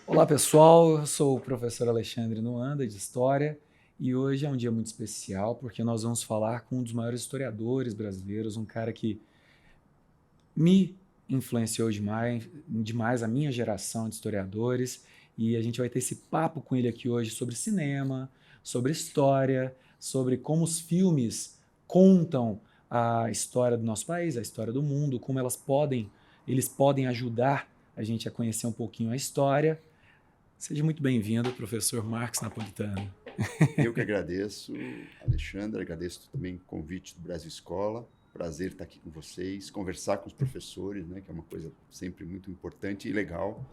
Olá pessoal, eu sou o professor Alexandre Nuanda de História e hoje é um dia muito especial porque nós vamos falar com um dos maiores historiadores brasileiros, um cara que me influenciou demais a minha geração de historiadores, e a gente vai ter esse papo com ele aqui hoje sobre cinema, sobre história, sobre como os filmes contam a história do nosso país, a história do mundo, como eles podem ajudar a gente a conhecer um pouquinho a história. Seja muito bem-vindo, professor Marcos Napolitano. Eu que agradeço, Alexandre, agradeço também o convite do Brasil Escola. Prazer estar aqui com vocês, conversar com os professores, né, que é uma coisa sempre muito importante e legal.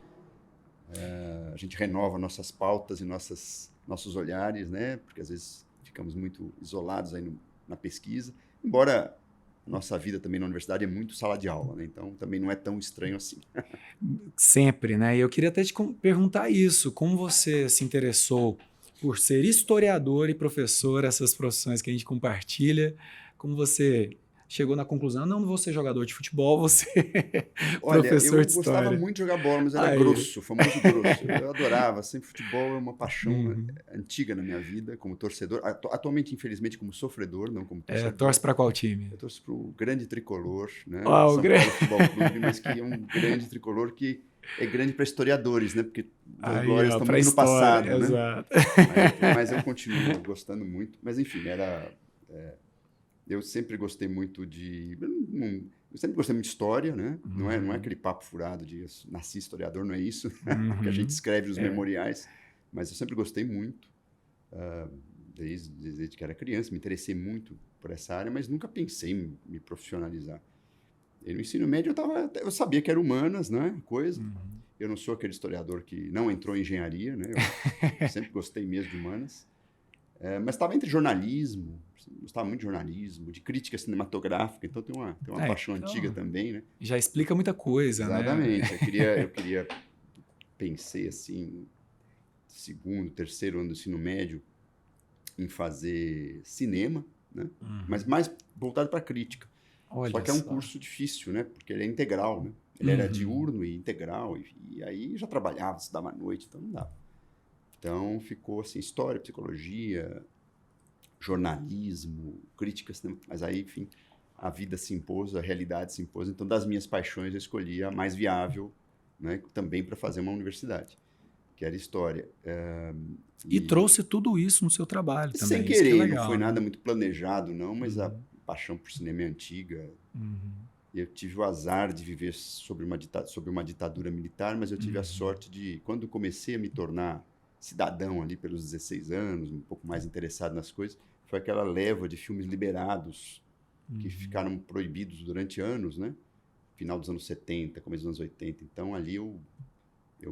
A gente renova nossas pautas e nossos olhares, né, porque às vezes ficamos muito isolados aí na pesquisa, embora a nossa vida também na universidade é muito sala de aula, né, então também não é tão estranho assim. Sempre, né? E eu queria até te perguntar isso, como você se interessou por ser historiador e professor, essas profissões que a gente compartilha, como você chegou na conclusão, não vou ser jogador de futebol, vou ser Olha, professor eu de gostava história. muito de jogar bola, mas era Aí. grosso, famoso grosso. Eu adorava, sempre futebol é uma paixão Uhum. antiga na minha vida, como torcedor. Atualmente, infelizmente, como sofredor, não como É, torcedor. torce para qual time? Eu torço para o grande tricolor, né? Uau, São Paulo Futebol Clube, mas que é um grande tricolor que é grande para historiadores, né? Porque as aí, glórias ó, estão para muito no história, passado, né? exato. Mas eu continuo gostando muito. Mas, enfim, eu sempre gostei muito eu sempre gostei muito de história, né? Não é Uhum. aquele papo furado de eu nasci historiador, não é isso que a gente Uhum. escreve nos É. memoriais, mas eu sempre gostei muito, ah, desde que era criança, me interessei muito por essa área, mas nunca pensei em me profissionalizar. E no ensino médio eu sabia que era humanas, né? Coisa. Uhum. Eu não sou aquele historiador que não entrou em engenharia, né? Eu sempre gostei mesmo de humanas. Mas estava entre jornalismo, gostava muito de jornalismo, de crítica cinematográfica, então tem uma É, paixão antiga então, também, né? já explica muita coisa, né? Exatamente. Eu queria pensei assim, segundo, terceiro ano do ensino médio, em fazer cinema, né? Mas Uhum. mais voltado para crítica. Só Olha que é um só. curso difícil, né? Porque ele é integral, né? Ele era Uhum. diurno e integral, e aí já trabalhava, estudava à noite, então não dava. Então ficou assim, história, psicologia, jornalismo, crítica, cinema, mas aí, enfim, a vida se impôs, a realidade se impôs, então das minhas paixões eu escolhi a mais viável, né, também para fazer uma universidade, que era história. E E trouxe tudo isso no seu trabalho sem também, isso que é querer, não foi legal, nada né? muito planejado, não, mas a Uhum. paixão por cinema é antiga. Uhum. Eu tive o azar de viver sob uma ditadura militar, mas eu tive a Uhum. sorte de, quando comecei a me tornar cidadão ali pelos 16 anos, um pouco mais interessado nas coisas, foi aquela leva de filmes liberados que Uhum. ficaram proibidos durante anos, né? Final dos anos 70, começo dos anos 80. Então ali eu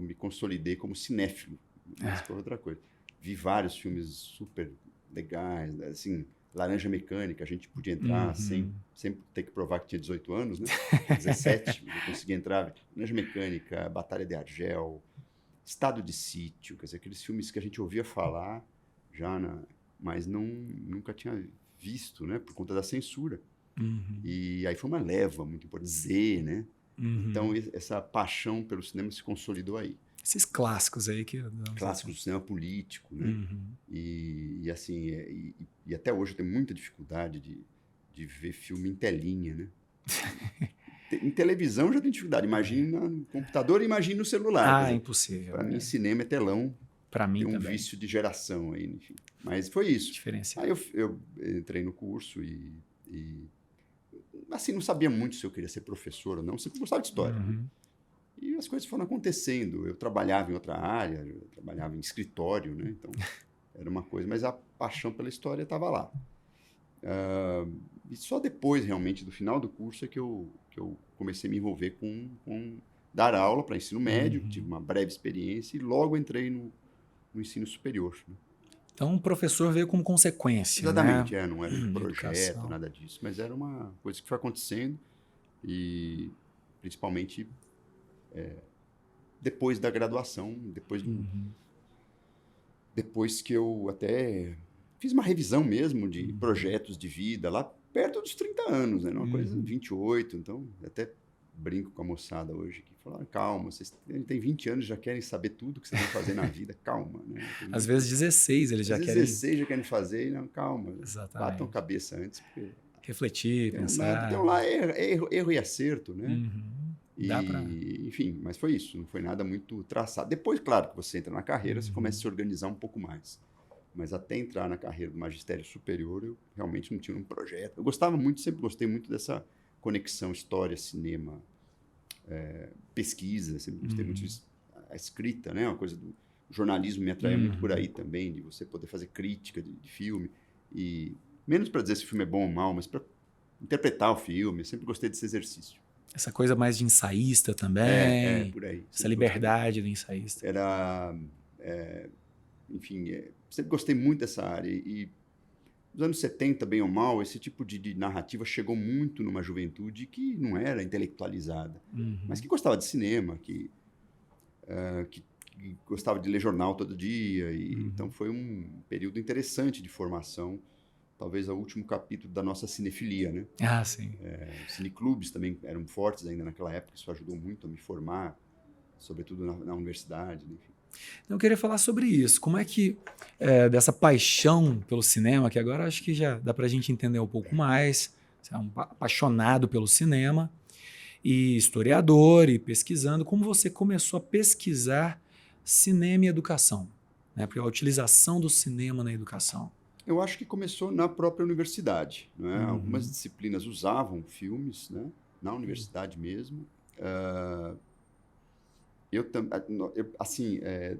me consolidei como cinéfilo, mas Ah. foi outra coisa. Vi vários filmes super legais, né? Assim, Laranja Mecânica, a gente podia entrar Uhum. sem ter que provar que tinha 18 anos, né? Tinha 17, mas eu consegui entrar. Laranja Mecânica, Batalha de Argel, Estado de Sítio, quer dizer, aqueles filmes que a gente ouvia falar mas nunca tinha visto, né? Por conta da censura. Uhum. E aí foi uma leva muito importante, Z, né? Então Uhum. essa paixão pelo cinema se consolidou aí. Esses clássicos aí que, vamos dizer assim. Clássicos do cinema político, né? Uhum. E assim, e até hoje eu tenho muita dificuldade de ver filme em telinha, né? Em televisão eu já tenho dificuldade, imagina no computador, imagina no celular, quer Ah, é dizer, impossível. para mim É. cinema é telão, Para mim tem um também. vício de geração aí, enfim. Mas foi isso. Aí Diferenciado. eu entrei no curso e assim, não sabia muito se eu queria ser professor ou não, sempre gostava de história, né? Uhum. E as coisas foram acontecendo. Eu trabalhava em outra área, eu trabalhava em escritório, né? Então, era uma coisa, mas a paixão pela história estava lá. E só depois, realmente, do final do curso, é que eu comecei a me envolver com dar aula para ensino médio, tive Uhum. uma breve experiência e logo entrei no ensino superior, né? Então o professor veio como consequência, né? Exatamente, não era um projeto, Educação. nada disso, mas era uma coisa que foi acontecendo e, principalmente, depois da graduação, Uhum. depois que eu até fiz uma revisão mesmo de Uhum. projetos de vida, lá perto dos 30 anos, né? Uma coisa Uhum. 28, então até brinco com a moçada hoje, que fala, calma, vocês têm 20 anos e já querem saber tudo que vocês vão fazer na vida, calma, né? Às vezes 16 eles Às já vezes querem... 16 já querem fazer, não, calma, Exatamente. batam a cabeça antes, porque Refletir, pensar. tem lá erro e acerto, né? Uhum. Dá pra... Enfim, mas foi isso, não foi nada muito traçado. Depois, claro, que você entra na carreira, você começa a se organizar um pouco mais. Mas até entrar na carreira do magistério superior, eu realmente não tinha um projeto. Eu gostava muito, sempre gostei muito dessa conexão história, cinema, pesquisa, sempre gostei muito disso. A escrita, né? Uma coisa do o jornalismo me atraía muito por aí também, de você poder fazer crítica de filme. E menos para dizer se o filme é bom ou mal, mas para interpretar o filme. Eu sempre gostei desse exercício. Essa coisa mais de ensaísta também. Por aí. Essa liberdade do ensaísta. Enfim, sempre gostei muito dessa área. E nos anos 70, bem ou mal, esse tipo de narrativa chegou muito numa juventude que não era intelectualizada, mas que gostava de cinema, que gostava de ler jornal todo dia. Então foi um período interessante de formação, talvez o último capítulo da nossa cinefilia, né? Ah, sim. Cineclubes também eram fortes ainda naquela época, isso ajudou muito a me formar, sobretudo na universidade, né? Enfim. Então, eu queria falar sobre isso. Como é que, dessa paixão pelo cinema, que agora acho que já dá para a gente entender um pouco mais, você é um apaixonado pelo cinema, e historiador, e pesquisando, como você começou a pesquisar cinema e educação, né? Porque a utilização do cinema na educação. Eu acho que começou na própria universidade, né? Algumas disciplinas usavam filmes, né? Na universidade mesmo.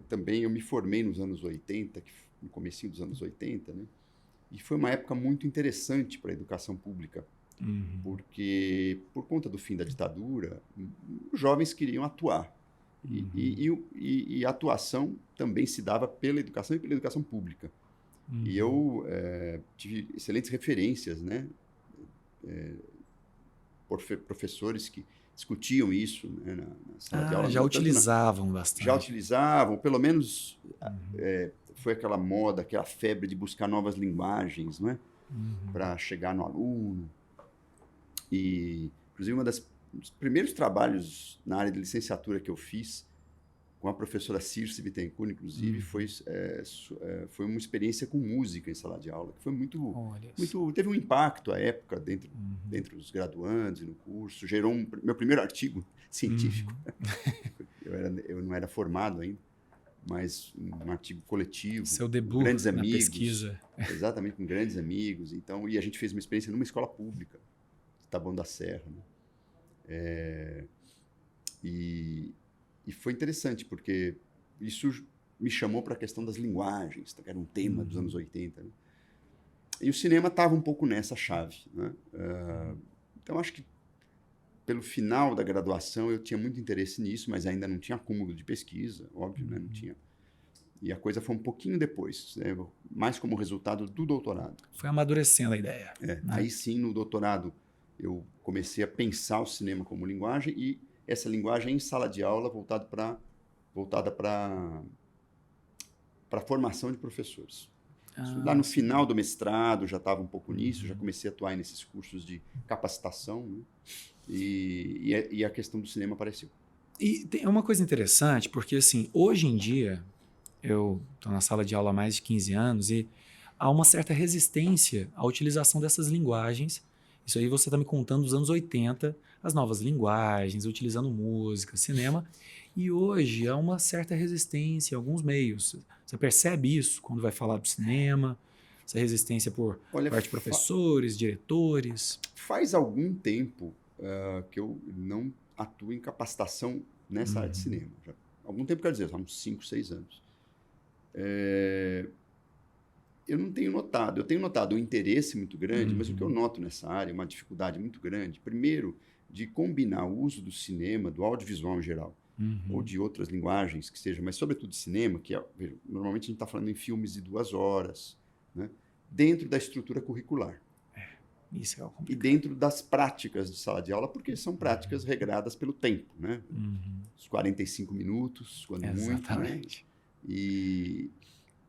Também eu me formei nos anos 80, no comecinho dos anos 80, né? E foi uma época muito interessante para a educação pública, porque por conta do fim da ditadura, os jovens queriam atuar. E a atuação também se dava pela educação e pela educação pública. E eu tive excelentes referências, né? Professores que discutiam isso, né, na sala de aula. Já utilizavam bastante. Já utilizavam, pelo menos foi aquela moda, aquela febre de buscar novas linguagens, né? Para chegar no aluno. E, inclusive, dos primeiros trabalhos na área de licenciatura que eu fiz com a professora Circe Bittencourt, inclusive, foi uma experiência com música em sala de aula, que foi teve um impacto à época dentro dos graduandos e no curso, gerou meu primeiro artigo científico. Eu não era formado ainda, mas um artigo coletivo. Seu debut com grandes amigos, pesquisa. Exatamente, com grandes amigos. Então, e a gente fez uma experiência numa escola pública, Taboão da Serra, né? E foi interessante, porque isso me chamou para a questão das linguagens, que era um tema dos anos 80. Né? E o cinema estava um pouco nessa chave. Né? Então, acho que pelo final da graduação eu tinha muito interesse nisso, mas ainda não tinha acúmulo de pesquisa, óbvio, né? Não tinha. E a coisa foi um pouquinho depois, né? Mais como resultado do doutorado. Foi amadurecendo a ideia. Né? Aí sim, no doutorado, eu comecei a pensar o cinema como linguagem e essa linguagem em sala de aula voltada para a formação de professores. Lá no final do mestrado, já estava um pouco nisso, já comecei a atuar nesses cursos de capacitação, né? E a questão do cinema apareceu. E tem uma coisa interessante, porque assim, hoje em dia, eu estou na sala de aula há mais de 15 anos e há uma certa resistência à utilização dessas linguagens. Isso aí você está me contando dos anos 80, as novas linguagens, utilizando música, cinema. E hoje há uma certa resistência em alguns meios. Você percebe isso quando vai falar do cinema? Essa resistência por parte de professores, diretores? Faz algum tempo que eu não atuo em capacitação nessa área de cinema. Já, algum tempo, quer dizer, há uns 5, 6 anos. Eu não tenho notado. Eu tenho notado um interesse muito grande, mas o que eu noto nessa área é uma dificuldade muito grande. Primeiro, de combinar o uso do cinema, do audiovisual em geral, ou de outras linguagens que sejam, mas sobretudo de cinema, que normalmente a gente está falando em filmes de 2 horas, né, dentro da estrutura curricular. Isso é complicado. E dentro das práticas de sala de aula, porque são práticas regradas pelo tempo, né? Os 45 minutos, quando Exatamente. muito, né?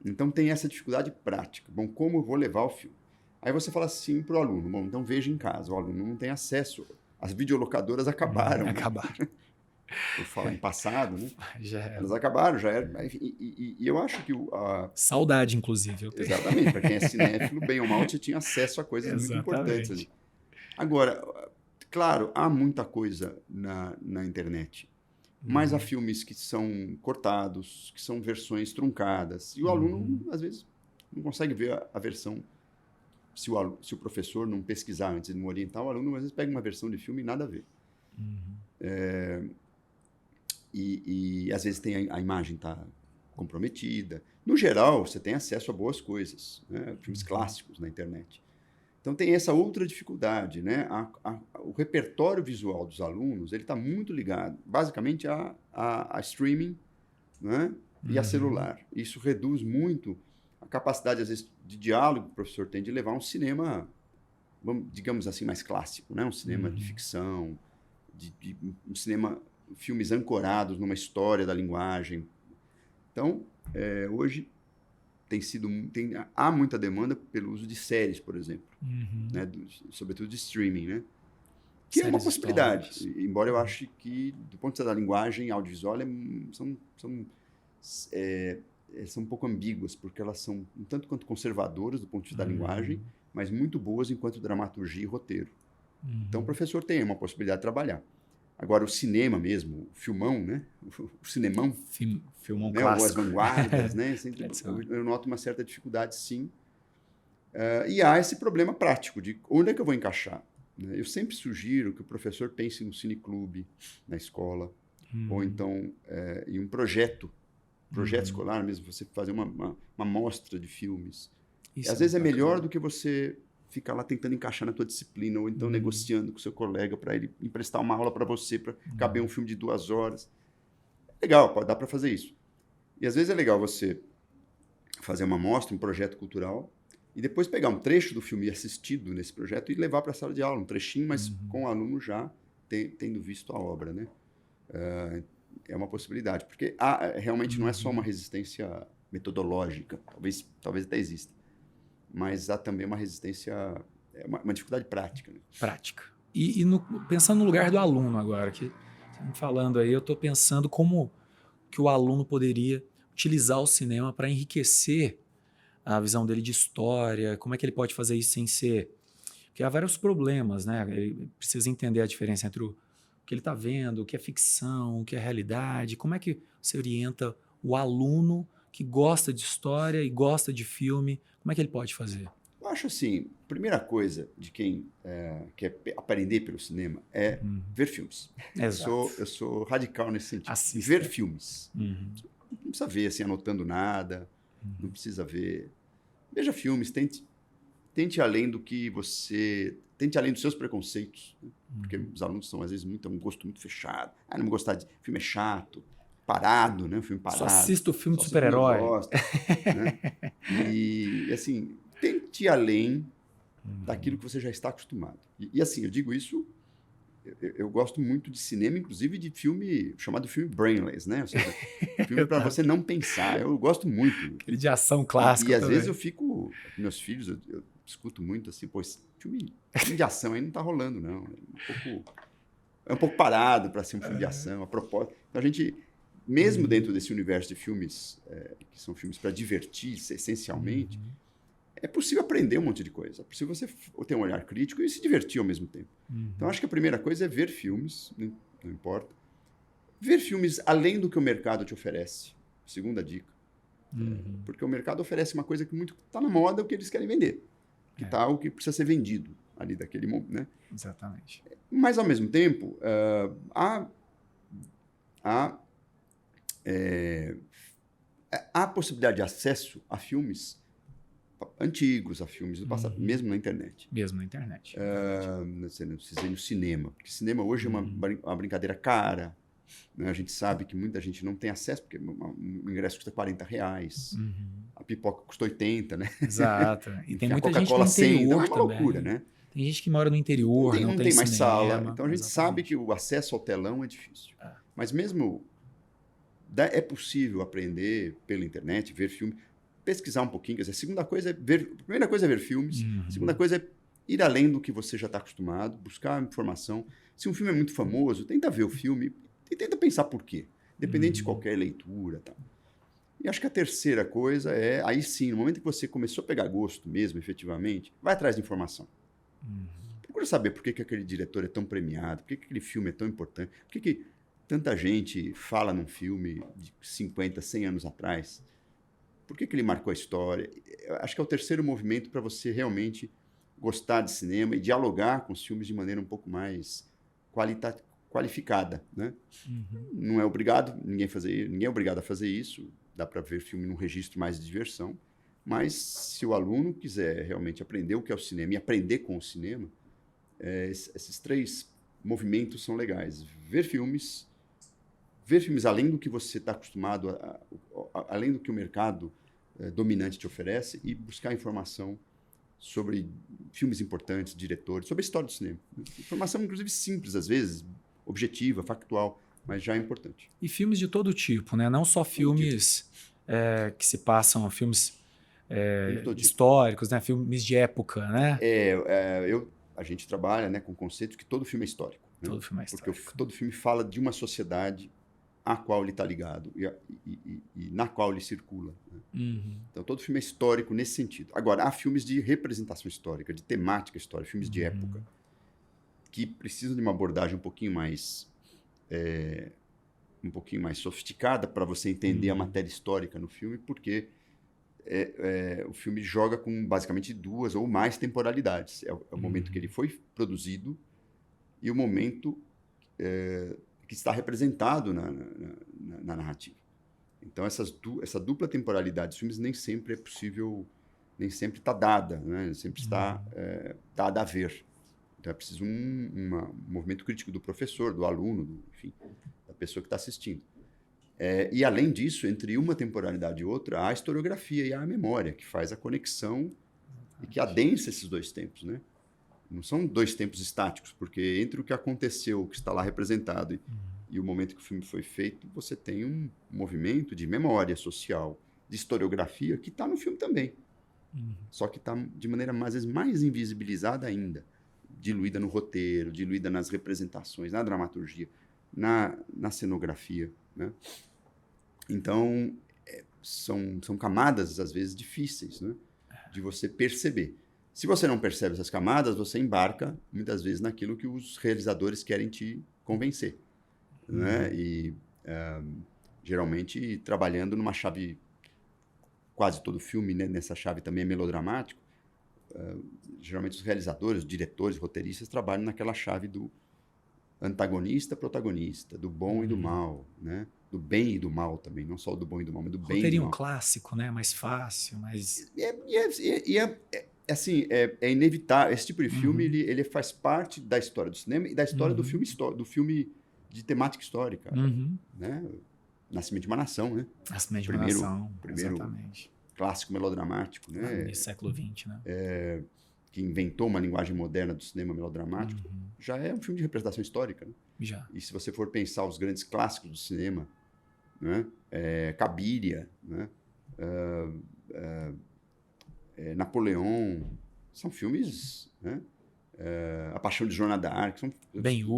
Então tem essa dificuldade prática. Bom, como eu vou levar o filme? Aí você fala assim para o aluno, bom, então veja em casa. O aluno não tem acesso As videolocadoras acabaram. Né? Acabaram. Por falar em passado, né? Já era. Elas acabaram, já era. E eu acho que Saudade, inclusive. Eu tenho. exatamente, para quem é cinéfilo, bem ou mal, você tinha acesso a coisas muito importantes ali. Agora, claro, há muita coisa na internet, mas há filmes que são cortados, que são versões truncadas, e o aluno, às vezes, não consegue ver a versão. Se o professor não pesquisar antes de não orientar, o aluno, às vezes, pega uma versão de filme e nada a ver. E às vezes tem a imagem está comprometida. No geral, você tem acesso a boas coisas, né? Filmes clássicos na internet. Então tem essa outra dificuldade, né? O repertório visual dos alunos ele está muito ligado, basicamente, a streaming, né? E a celular. Isso reduz muito a capacidade, às vezes, de diálogo que o professor tem de levar um cinema, digamos assim, mais clássico, né? Um cinema de ficção, um cinema, filmes ancorados numa história da linguagem. Então, hoje há muita demanda pelo uso de séries, por exemplo, né? Sobretudo de streaming, né? Que séries é uma possibilidade, embora eu ache que, do ponto de vista da linguagem audiovisual, são um pouco ambíguas, porque elas são um tanto quanto conservadoras do ponto de vista da linguagem, mas muito boas enquanto dramaturgia e roteiro. Então, o professor tem uma possibilidade de trabalhar. Agora, o cinema mesmo, o filmão, né? O cinemão, filmão né? clássico. Ou as vanguardas, né? Eu noto uma certa dificuldade, sim. E há esse problema prático de onde é que eu vou encaixar. Né? Eu sempre sugiro que o professor pense no cineclube, na escola, ou então em um projeto escolar mesmo, você fazer uma mostra de filmes. Às vezes é melhor do que você ficar lá tentando encaixar na tua disciplina, ou então negociando com o seu colega para ele emprestar uma aula para você, para caber um filme de 2 horas. Legal, dá para fazer isso. E às vezes é legal você fazer uma mostra, um projeto cultural, e depois pegar um trecho do filme assistido nesse projeto e levar para a sala de aula, um trechinho, mas com o aluno já tendo visto a obra, né? É uma possibilidade, porque realmente não é só uma resistência metodológica, talvez até exista, mas há também uma resistência, uma dificuldade prática. Né? Prática. E pensando no lugar do aluno agora, que falando aí, eu estou pensando como que o aluno poderia utilizar o cinema para enriquecer a visão dele de história, como é que ele pode fazer isso sem ser... Porque há vários problemas, né? Ele precisa entender a diferença entre o que ele está vendo, o que é ficção, o que é realidade. Como é que você orienta o aluno que gosta de história e gosta de filme? Como é que ele pode fazer? Eu acho assim, a primeira coisa de quem quer aprender pelo cinema é ver filmes. Exato. Eu sou radical nesse sentido. Assista. Ver filmes. Não precisa ver assim, anotando nada, não precisa ver. Veja filmes, tente além do que você... Tente além dos seus preconceitos, né? Porque os alunos são, às vezes, um gosto muito fechado. Não vou gostar de... Filme é chato, parado, né? Um filme parado. Só assisto o filme de super-herói. Né? E, assim, tente ir além daquilo que você já está acostumado. E assim, eu digo isso... Eu gosto muito de cinema, inclusive de filme chamado filme brainless, né? Ou seja, filme para você não pensar. Eu gosto muito. Aquele de ação clássico. E às vezes eu fico... Meus filhos, eu escuto muito assim, pô, esse filme de ação aí não tá rolando, não. É um pouco parado para ser um filme de ação, a propósito. Então a gente, mesmo dentro desse universo de filmes, que são filmes para divertir, essencialmente, é possível aprender um monte de coisa. É possível você ter um olhar crítico e se divertir ao mesmo tempo. Então acho que a primeira coisa é ver filmes, não importa. Ver filmes além do que o mercado te oferece. Segunda dica. Porque o mercado oferece uma coisa que muito está na moda, o que eles querem vender. Que tá o que precisa ser vendido ali daquele momento, né? Exatamente. Mas, ao mesmo tempo, há possibilidade de acesso a filmes antigos, a filmes do passado, mesmo na internet. Mesmo na internet. Você não precisa ir no cinema, porque cinema hoje é uma brincadeira cara. Né? A gente sabe que muita gente não tem acesso, porque o ingresso custa R$40, a pipoca custa 80, né? Exato. E tem muita gente no Coca-Cola 100, interior então é uma também. Loucura, né? Tem gente que mora no interior, não tem mais cinema, sala. Então a gente exatamente. sabe que o acesso ao telão é difícil. Mas mesmo é possível aprender pela internet, ver filme, pesquisar um pouquinho. Quer dizer, a primeira coisa é ver filmes, a segunda coisa é ir além do que você já está acostumado, buscar informação. Se um filme é muito famoso, tenta ver o filme e tenta pensar por quê, independente de qualquer leitura. Tá? E acho que a terceira coisa é, aí sim, no momento que você começou a pegar gosto mesmo, efetivamente, vai atrás de informação. Procura saber por que aquele diretor é tão premiado, por que aquele filme é tão importante, por que tanta gente fala num filme de 50, 100 anos atrás, por que ele marcou a história. Eu acho que é o terceiro movimento para você realmente gostar de cinema e dialogar com os filmes de maneira um pouco mais qualificada. Né? Não é obrigado, ninguém é obrigado a fazer isso, dá para ver filme num registro mais de diversão, mas se o aluno quiser realmente aprender o que é o cinema e aprender com o cinema, esses três movimentos são legais. Ver filmes além do que você está acostumado, além do que o mercado dominante te oferece, e buscar informação sobre filmes importantes, diretores, sobre a história do cinema. Informação, inclusive, simples, às vezes, objetiva, factual, mas já é importante. E filmes de todo tipo, né? Não só filmes que se passam, filmes históricos, né? Filmes de época, né? A gente trabalha, né, com o conceito que todo filme é histórico. Né? Todo filme é histórico. Porque todo filme fala de uma sociedade à qual ele está ligado e na qual ele circula. Né? Então, todo filme é histórico nesse sentido. Agora, há filmes de representação histórica, de temática histórica, filmes de época, que precisam de uma abordagem um pouquinho mais sofisticada para você entender a matéria histórica no filme, porque o filme joga com basicamente 2 ou mais temporalidades. É o momento que ele foi produzido e o momento que está representado na narrativa. Então, essa dupla temporalidade dos filmes nem sempre é possível, nem sempre está dada, né? Nem sempre está dada a ver. Então, é preciso um movimento crítico do professor, do aluno, enfim, da pessoa que está assistindo. E, além disso, entre uma temporalidade e outra, há a historiografia e há a memória, que faz a conexão e que adensa esses 2 tempos, né? Não são 2 tempos estáticos, porque entre o que aconteceu, o que está lá representado, e o momento que o filme foi feito, você tem um movimento de memória social, de historiografia, que está no filme também. Só que está de maneira, às vezes, mais invisibilizada ainda, diluída no roteiro, diluída nas representações, na dramaturgia, na cenografia. Né? Então, são camadas, às vezes, difíceis, né, de você perceber. Se você não percebe essas camadas, você embarca, muitas vezes, naquilo que os realizadores querem te convencer. Né? E, geralmente, trabalhando numa chave, quase todo filme, né, nessa chave também é melodramático, geralmente os realizadores, os diretores, roteiristas trabalham naquela chave do antagonista-protagonista, do bom e do mal, né? Do bem e do mal também, não só do bom e do mal, mas do bem e do mal. Roteirinho clássico, né? Mais fácil, mais... Assim, é inevitável. Esse tipo de filme, ele faz parte da história do cinema e da história do filme de temática histórica. Né? Nascimento de uma Nação, né? Nascimento de uma Nação, primeiro exatamente. Clássico melodramático, né? No século XX, né? Que inventou uma linguagem moderna do cinema melodramático, já é um filme de representação histórica. Né? Já. E se você for pensar os grandes clássicos do cinema, né? Cabiria, né? Napoleão, são filmes, né? A Paixão de Joana d'Arc, são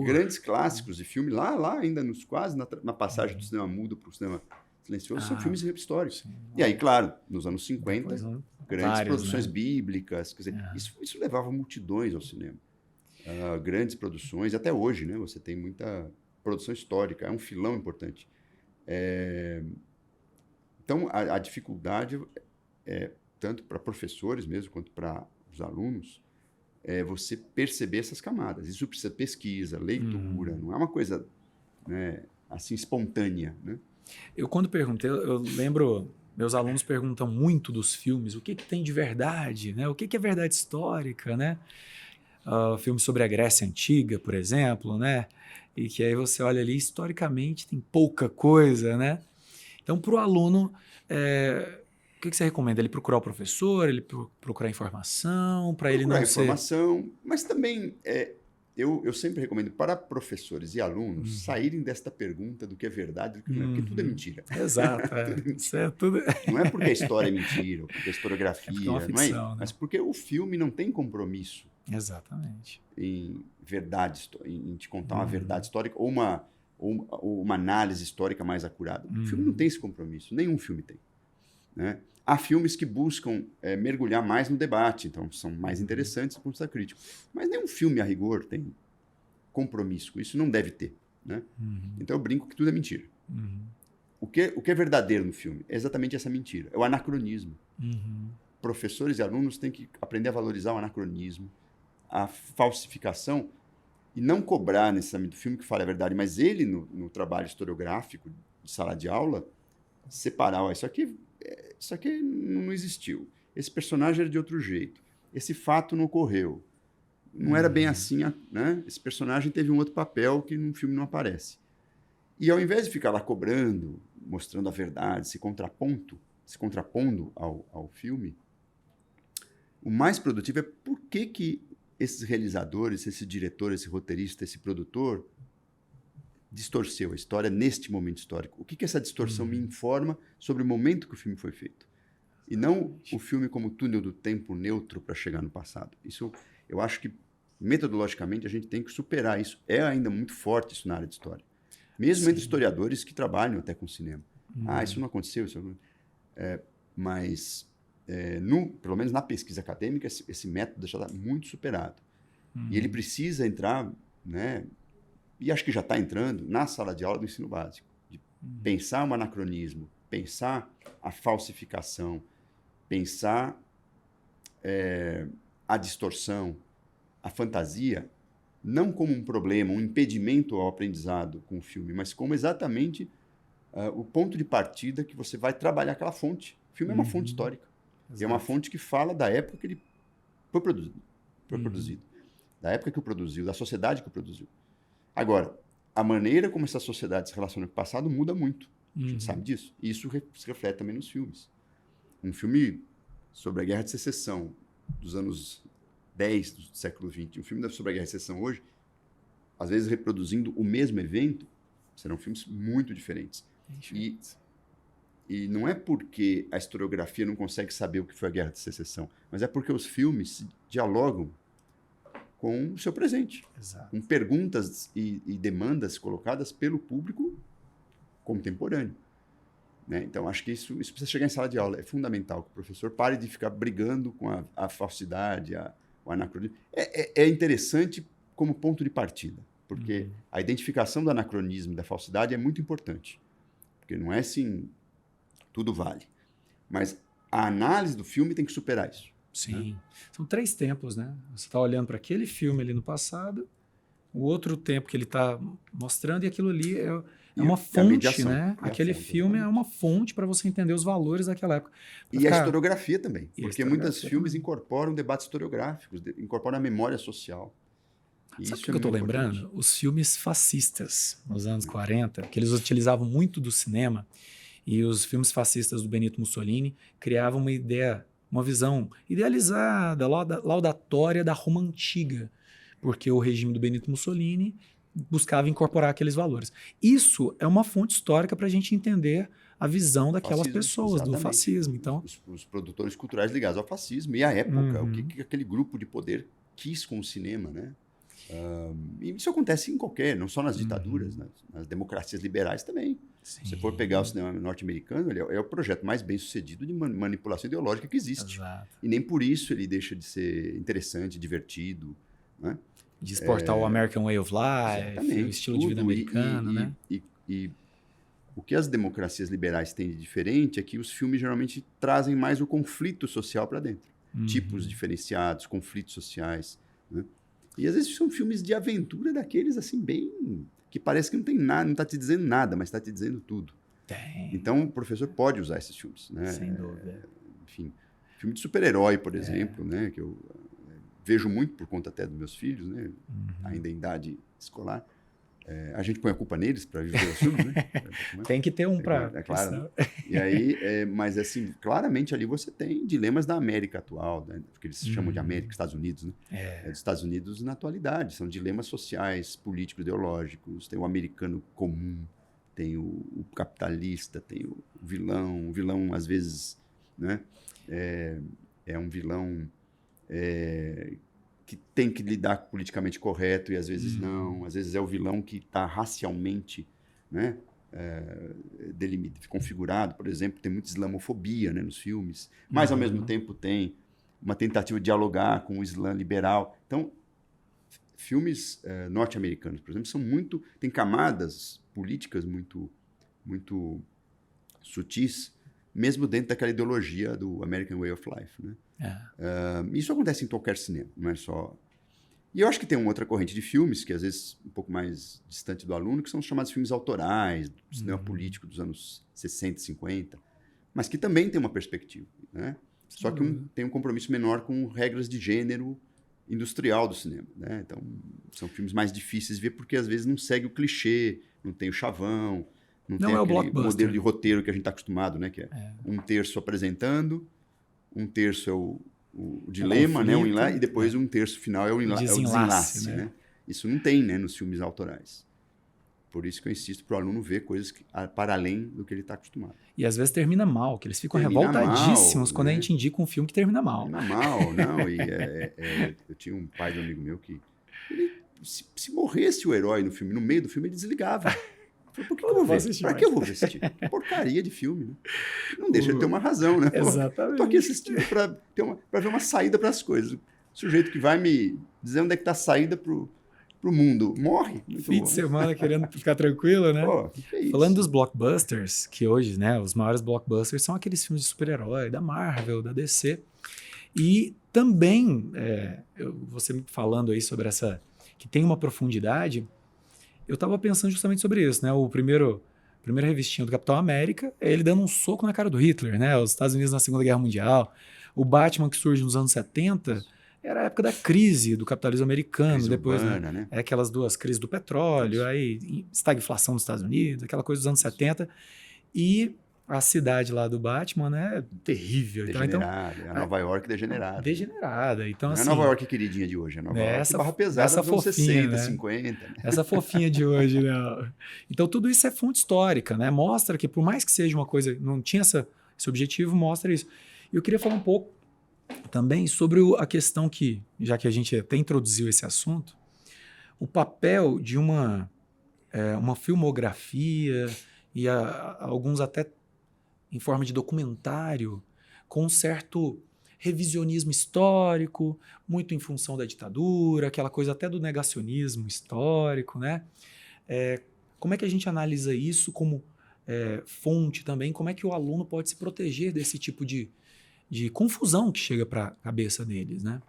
grandes clássicos de filme, lá ainda quase na passagem do cinema mudo para o cinema silencioso, são filmes históricos. Sim. E aí, claro, nos anos 50, grandes produções bíblicas, quer dizer, isso levava multidões ao cinema. Grandes produções, até hoje, né? Você tem muita produção histórica, é um filão importante. Então, a dificuldade tanto para professores mesmo, quanto para os alunos, você perceber essas camadas. Isso precisa pesquisa, leitura, não é uma coisa, né, assim espontânea, né? Eu, quando perguntei, eu lembro, meus alunos perguntam muito dos filmes, o que tem de verdade, né? O que é verdade histórica, né? Filmes sobre a Grécia Antiga, por exemplo, né? E que aí você olha ali, historicamente tem pouca coisa, né? Então, para o aluno, o que você recomenda? Ele procurar o professor, ele procurar informação, para ele não informação, mas também eu sempre recomendo para professores e alunos saírem desta pergunta do que é verdade e do que não é, porque tudo é mentira. Exato. Isso é tudo... Não é porque a história é mentira, ou porque a historiografia, é uma ficção, não é, né? mas porque o filme não tem compromisso Exatamente. em verdade, em te contar uma verdade histórica ou uma análise histórica mais acurada. O filme não tem esse compromisso, nenhum filme tem. Né? Há filmes que buscam mergulhar mais no debate, então são mais interessantes do ponto de vista crítico. Mas nenhum filme, a rigor, tem compromisso com isso, não deve ter. Né? Então eu brinco que tudo é mentira. O que é verdadeiro no filme? É exatamente essa mentira. É o anacronismo. Professores e alunos têm que aprender a valorizar o anacronismo, a falsificação, e não cobrar necessariamente do filme que fala a verdade, mas ele, no trabalho historiográfico de sala de aula, separar, isso aqui não existiu. Esse personagem era de outro jeito. Esse fato não ocorreu. Não era bem assim, né? Esse personagem teve um outro papel que no filme não aparece. E ao invés de ficar lá cobrando, mostrando a verdade, se contrapondo ao filme, o mais produtivo é por que esses realizadores, esse diretor, esse roteirista, esse produtor distorceu a história neste momento histórico. O que essa distorção me informa sobre o momento que o filme foi feito? E não o filme como túnel do tempo neutro para chegar no passado. Isso, eu acho que, metodologicamente, a gente tem que superar isso. É ainda muito forte isso na área de história. Mesmo entre historiadores que trabalham até com cinema. Isso não aconteceu. Mas, pelo menos na pesquisa acadêmica, esse método já está muito superado. E ele precisa entrar, né, e acho que já está entrando, na sala de aula do ensino básico. De pensar o anacronismo, pensar a falsificação, pensar a distorção, a fantasia, não como um problema, um impedimento ao aprendizado com o filme, mas como exatamente o ponto de partida que você vai trabalhar aquela fonte. O filme é uma fonte histórica. Exato. É uma fonte que fala da época que ele foi produzido. Da época que o produziu, da sociedade que o produziu. Agora, a maneira como essa sociedade se relaciona com o passado muda muito. A gente sabe disso. E isso se reflete também nos filmes. Um filme sobre a Guerra de Secessão dos anos 10 do século XX, um filme sobre a Guerra de Secessão hoje, às vezes reproduzindo o mesmo evento, serão filmes muito diferentes. E não é porque a historiografia não consegue saber o que foi a Guerra de Secessão, mas é porque os filmes dialogam com o seu presente. Exato. Com perguntas e demandas colocadas pelo público contemporâneo. Né? Então, acho que isso precisa chegar em sala de aula. É fundamental que o professor pare de ficar brigando com a falsidade, o anacronismo. É interessante como ponto de partida, porque a identificação do anacronismo e da falsidade é muito importante. Porque não é assim, tudo vale. Mas a análise do filme tem que superar isso. Sim. Né? São 3 tempos, né? Você está olhando para aquele filme ali no passado, o outro tempo que ele está mostrando, e aquilo ali é uma fonte, né? Aquele filme é uma fonte para você entender os valores daquela época. E a historiografia também, porque muitos filmes incorporam debates historiográficos, incorporam a memória social. Sabe o que eu estou lembrando? Os filmes fascistas nos anos 40, que eles utilizavam muito do cinema, e os filmes fascistas do Benito Mussolini criavam uma ideia, uma visão idealizada, laudatória da Roma Antiga, porque o regime do Benito Mussolini buscava incorporar aqueles valores. Isso é uma fonte histórica para a gente entender a visão daquelas pessoas, exatamente, do fascismo. Então, os produtores culturais ligados ao fascismo e à época, o que aquele grupo de poder quis com o cinema, né? E isso acontece em não só nas ditaduras, nas democracias liberais também. Sim. Se você for pegar o cinema norte-americano, ele é o projeto mais bem sucedido de manipulação ideológica que existe. Exato. E nem por isso ele deixa de ser interessante, divertido, né? De exportar o American Way of Life, o estilo de vida americano, né? E o que as democracias liberais têm de diferente é que os filmes geralmente trazem mais o conflito social para dentro. Tipos diferenciados, conflitos sociais, né? E às vezes são filmes de aventura daqueles assim bem... que parece que não tem nada, não está te dizendo nada, mas está te dizendo tudo. Tem. Então o professor pode usar esses filmes, né? Sem dúvida. Enfim, filme de super-herói, por exemplo, né? Que eu vejo muito por conta até dos meus filhos, né? Ainda em idade escolar. A gente põe a culpa neles para viver os filmes, né? Tem que ter um para... É claro. Né? E aí, mas assim, claramente ali você tem dilemas da América atual, né? Porque eles chamam de América, Estados Unidos, né? Dos Estados Unidos na atualidade. São dilemas sociais, políticos, ideológicos. Tem o americano comum, tem o capitalista, tem o vilão. O vilão, às vezes, né? É um vilão que tem que lidar com o politicamente correto e às vezes não. Às vezes é o vilão que está racialmente, né, configurado. Por exemplo, tem muita islamofobia, né, nos filmes, mas ao mesmo tempo tem uma tentativa de dialogar com o Islã liberal. Então, filmes norte-americanos, por exemplo, têm camadas políticas muito sutis, mesmo dentro daquela ideologia do American Way of Life, né? Isso acontece em qualquer cinema, não é só... E eu acho que tem uma outra corrente de filmes, que às vezes um pouco mais distante do aluno, que são os chamados filmes autorais, do cinema político dos anos 60, 50, mas que também tem uma perspectiva, né? Só que tem um compromisso menor com regras de gênero industrial do cinema, né? Então, são filmes mais difíceis de ver porque às vezes não segue o clichê, não tem o chavão, não tem aquele modelo de roteiro que a gente está acostumado, né? Que é um terço apresentando, um terço é o dilema, né? E depois um terço final é o desenlace, né? Isso não tem, né, nos filmes autorais. Por isso que eu insisto para o aluno ver coisas para além do que ele está acostumado. E às vezes termina mal, que eles ficam revoltadíssimos quando a gente indica um filme que termina mal. Termina mal, não. E eu tinha um pai de um amigo meu que... se morresse o herói no filme, no meio do filme, ele desligava. Eu falei, por que eu vou ver? Para que eu vou ver esse tipo? Porcaria de filme, né? Não deixa de ter uma razão, né? Exatamente. Estou aqui assistindo para ver uma saída para as coisas. O sujeito que vai me dizer onde é que está a saída para o mundo morre. Fim de semana querendo ficar tranquilo, né? Pô, que é isso? Falando dos blockbusters, que hoje, né, os maiores blockbusters são aqueles filmes de super-herói, da Marvel, da DC. E também, você me falando aí sobre essa, que tem uma profundidade, eu estava pensando justamente sobre isso, né? A primeira revistinha do Capitão América é ele dando um soco na cara do Hitler, né? Os Estados Unidos na Segunda Guerra Mundial. O Batman, que surge nos anos 70... era a época da crise do capitalismo americano, crise depois urbana, né? Aquelas duas crises do petróleo, aí estagflação dos Estados Unidos, aquela coisa dos anos 70. E a cidade lá do Batman, né, é terrível. Degenerada, então, a Nova York degenerada. Degenerada. Então, não assim, é a Nova York queridinha de hoje, é a Nova York barra pesada essa dos anos fofinha, 60, né? 50. Né? Essa fofinha de hoje, né? Então, tudo isso é fonte histórica, né? Mostra que, por mais que seja uma coisa, não tinha esse objetivo, mostra isso. E eu queria falar um pouco também sobre a questão que, já que a gente até introduziu esse assunto, o papel de uma filmografia e alguns até em forma de documentário, com um certo revisionismo histórico, muito em função da ditadura, aquela coisa até do negacionismo histórico, né? Como é que a gente analisa isso como fonte também? Como é que o aluno pode se proteger desse tipo de confusão que chega para a cabeça deles, né?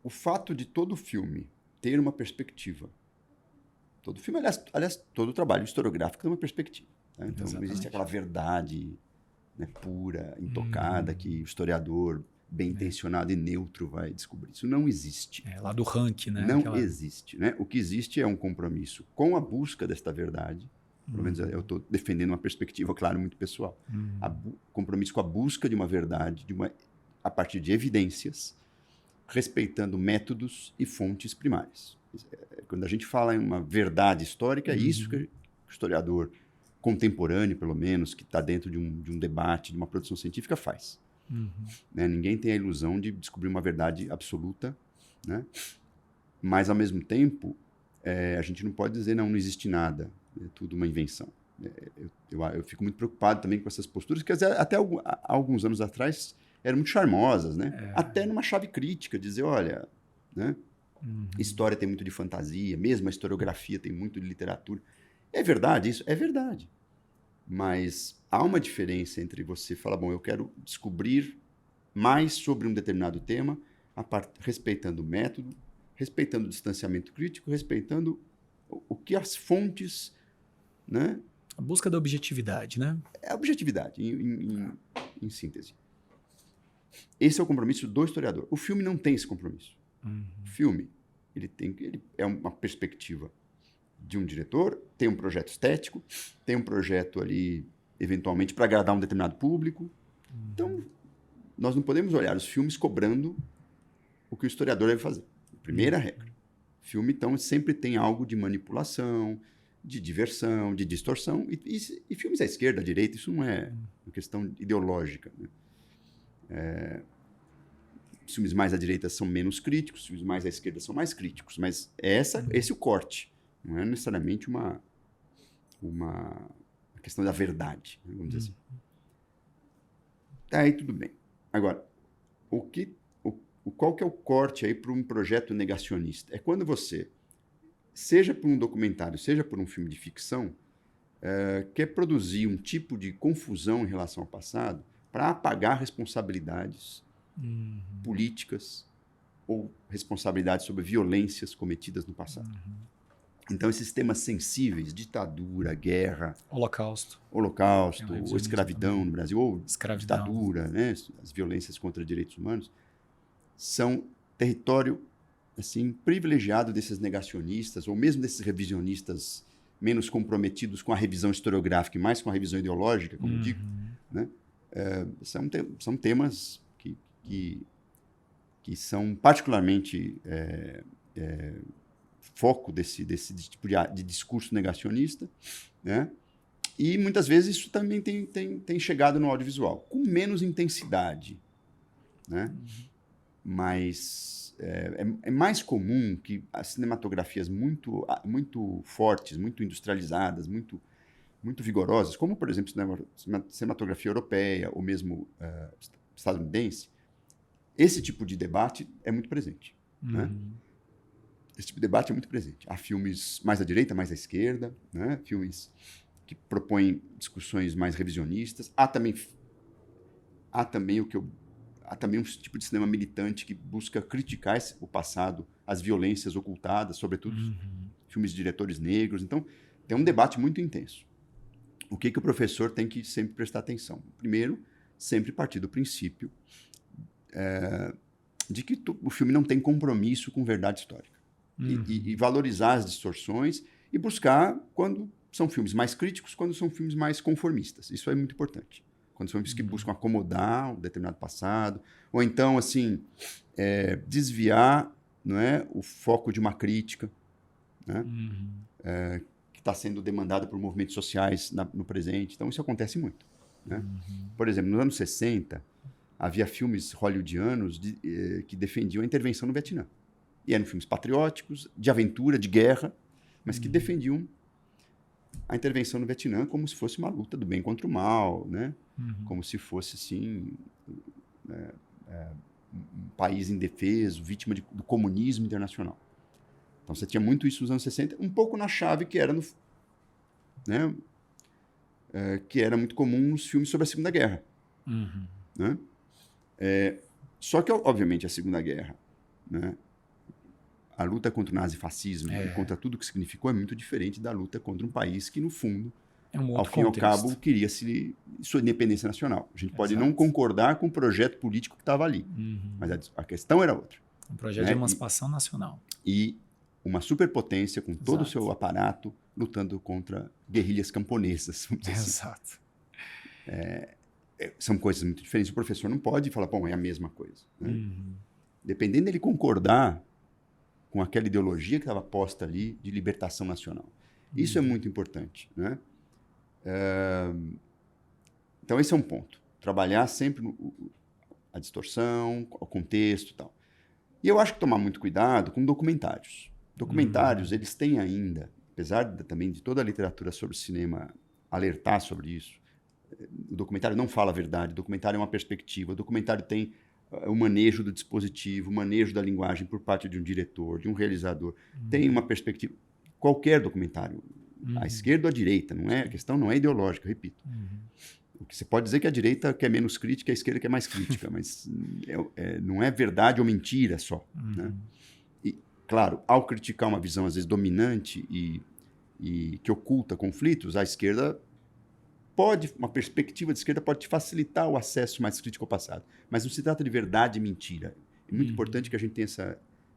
O fato de todo filme ter uma perspectiva, todo filme, aliás todo trabalho historiográfico tem uma perspectiva. Né? Então não existe aquela verdade, né, pura, intocada, que o historiador bem intencionado e neutro vai descobrir. Isso não existe. Lá do rank, né? Não existe. Né? O que existe é um compromisso com a busca desta verdade. Pelo menos eu estou defendendo uma perspectiva, claro, muito pessoal. Compromisso com a busca de uma verdade, a partir de evidências, respeitando métodos e fontes primárias. Quando a gente fala em uma verdade histórica, é isso que o historiador contemporâneo, pelo menos, que está dentro de um debate, de uma produção científica, faz. Né? Ninguém tem a ilusão de descobrir uma verdade absoluta, né? Mas, ao mesmo tempo, a gente não pode dizer não existe nada. É tudo uma invenção. Eu fico muito preocupado também com essas posturas, que até há alguns anos atrás eram muito charmosas, né? Até numa chave crítica, dizer, olha, né? História tem muito de fantasia, mesmo a historiografia tem muito de literatura. É verdade isso? É verdade. Mas há uma diferença entre você falar, bom, eu quero descobrir mais sobre um determinado tema, respeitando o método, respeitando o distanciamento crítico, respeitando o que as fontes... Né? A busca da objetividade, né? É a objetividade, em síntese. Esse é o compromisso do historiador. O filme não tem esse compromisso. O filme, ele é uma perspectiva de um diretor, tem um projeto estético, tem um projeto ali, eventualmente, para agradar um determinado público. Então, nós não podemos olhar os filmes cobrando o que o historiador deve fazer. Primeira regra. Filme, então, sempre tem algo de manipulação, de diversão, de distorção, e filmes à esquerda, à direita, isso não é uma questão ideológica. Né? os filmes mais à direita são menos críticos, os filmes mais à esquerda são mais críticos, mas esse é o corte. Não é necessariamente uma questão da verdade, né, vamos dizer assim. Aí tudo bem. Agora, qual que é o corte aí para um projeto negacionista? É quando você, seja por um documentário, seja por um filme de ficção, quer produzir um tipo de confusão em relação ao passado para apagar responsabilidades políticas ou responsabilidades sobre violências cometidas no passado. Então, esses temas sensíveis, ditadura, guerra, Holocausto, ou escravidão também. no Brasil, ou Escravidão. ditadura, né, as violências contra direitos humanos, são território assim privilegiado desses negacionistas, ou mesmo desses revisionistas menos comprometidos com a revisão historiográfica e mais com a revisão ideológica, como eu digo, né? São temas que são particularmente foco desse tipo de discurso negacionista, né? E muitas vezes isso também tem chegado no audiovisual, com menos intensidade, né? Mas é mais comum que as cinematografias muito fortes, muito industrializadas, muito vigorosas, como, por exemplo, cinematografia europeia ou mesmo estadunidense, esse tipo de debate é muito presente. Né? Esse tipo de debate é muito presente. Há filmes mais à direita, mais à esquerda, né? Filmes que propõem discussões mais revisionistas. Há também um tipo de cinema militante que busca criticar o passado, as violências ocultadas, sobretudo filmes de diretores negros. Então, tem um debate muito intenso. O que o professor tem que sempre prestar atenção? Primeiro, sempre partir do princípio de que o filme não tem compromisso com verdade histórica. E valorizar as distorções e buscar quando são filmes mais críticos, quando são filmes mais conformistas. Isso é muito importante. Quando são filmes que buscam acomodar um determinado passado, ou então, assim, desviar, não é, o foco de uma crítica, né? Que está sendo demandada por movimentos sociais no presente. Então, isso acontece muito. Né? Por exemplo, nos anos 60, havia filmes hollywoodianos que defendiam a intervenção no Vietnã. E eram filmes patrióticos, de aventura, de guerra, mas que defendiam a intervenção no Vietnã como se fosse uma luta do bem contra o mal, né? Como se fosse, assim, um país indefeso, vítima do comunismo internacional. Então, você tinha muito isso nos anos 60, um pouco na chave que era, que era muito comum nos filmes sobre a Segunda Guerra. Né? Só que, obviamente, a Segunda Guerra, né? A luta contra o nazifascismo e contra tudo que significou é muito diferente da luta contra um país que, no fundo, ao fim e ao cabo, queria sua independência nacional. A gente pode não concordar com o projeto político que estava ali, mas a questão era outra. Um projeto de emancipação nacional. E uma superpotência com todo o seu aparato lutando contra guerrilhas camponesas. Exato. São coisas muito diferentes. O professor não pode falar, bom, é a mesma coisa. Né? Dependendo dele concordar com aquela ideologia que estava posta ali de libertação nacional. Isso é muito importante. Né? Então, esse é um ponto. Trabalhar sempre a distorção, o contexto e tal. E eu acho que tomar muito cuidado com documentários. Documentários, eles têm ainda, apesar também de toda a literatura sobre cinema alertar sobre isso, o documentário não fala a verdade, o documentário é uma perspectiva, o documentário tem o manejo do dispositivo, o manejo da linguagem por parte de um diretor, de um realizador, tem uma perspectiva. Qualquer documentário, à esquerda ou à direita, a questão não é ideológica, repito. O que você pode dizer que a direita quer menos crítica, a esquerda quer mais crítica, mas não é verdade ou mentira só. Né? E, claro, ao criticar uma visão, às vezes, dominante e que oculta conflitos, a esquerda uma perspectiva de esquerda pode te facilitar o acesso mais crítico ao passado. Mas não se trata de verdade e mentira. É muito importante que a gente tenha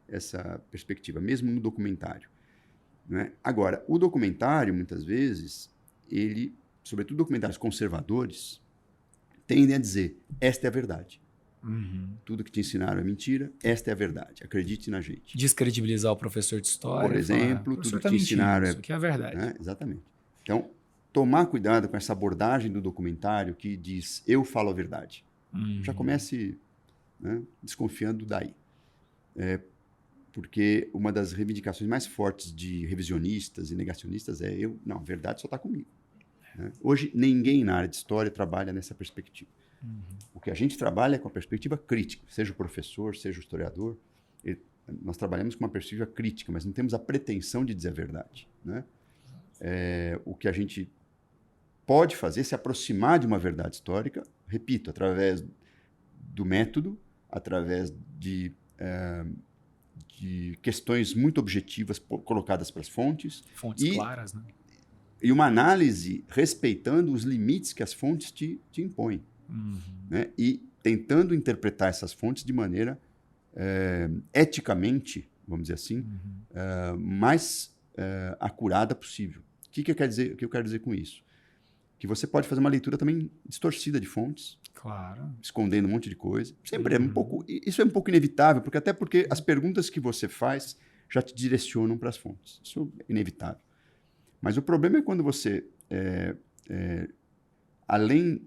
essa perspectiva, mesmo no documentário. Né? Agora, o documentário, muitas vezes, sobretudo documentários conservadores, tendem a dizer, esta é a verdade. Tudo que te ensinaram é mentira, esta é a verdade, acredite na gente. Descredibilizar o professor de história. Por exemplo, tudo que te ensinaram isso aqui é a verdade. Né? Exatamente. Então, tomar cuidado com essa abordagem do documentário que diz, eu falo a verdade. Já comece né? Desconfiando daí. Porque uma das reivindicações mais fortes de revisionistas e negacionistas é não, a verdade só está comigo. Né? Hoje, ninguém na área de história trabalha nessa perspectiva. O que a gente trabalha é com a perspectiva crítica, seja o professor, seja o historiador, nós trabalhamos com uma perspectiva crítica, mas não temos a pretensão de dizer a verdade. Né? O que a gente pode fazer é se aproximar de uma verdade histórica, repito, através do método, através de questões muito objetivas colocadas para as fontes. Fontes claras, né? E uma análise respeitando os limites que as fontes te impõem. Né? E tentando interpretar essas fontes de maneira eticamente, vamos dizer assim, mais acurada possível. O que eu quero dizer com isso? Que você pode fazer uma leitura também distorcida de fontes, claro, escondendo um monte de coisa. Sempre isso é um pouco inevitável, até porque as perguntas que você faz já te direcionam para as fontes. Isso é inevitável. Mas o problema é quando você, além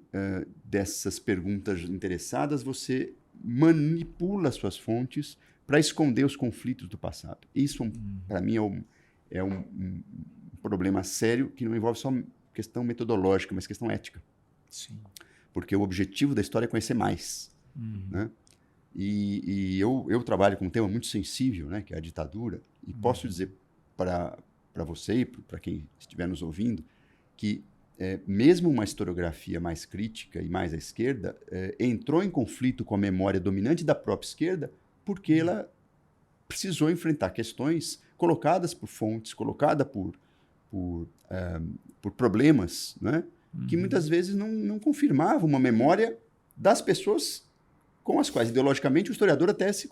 dessas perguntas interessadas, você manipula suas fontes para esconder os conflitos do passado. Isso, para mim, é um problema sério que não envolve só questão metodológica, mas questão ética. Sim. Porque o objetivo da história é conhecer mais. Né? E eu trabalho com um tema muito sensível, né, que é a ditadura, e posso dizer para você e para quem estiver nos ouvindo que mesmo uma historiografia mais crítica e mais à esquerda entrou em conflito com a memória dominante da própria esquerda porque ela precisou enfrentar questões colocadas por fontes, colocadas por problemas, né, que muitas vezes não confirmavam uma memória das pessoas com as quais, ideologicamente, o historiador até se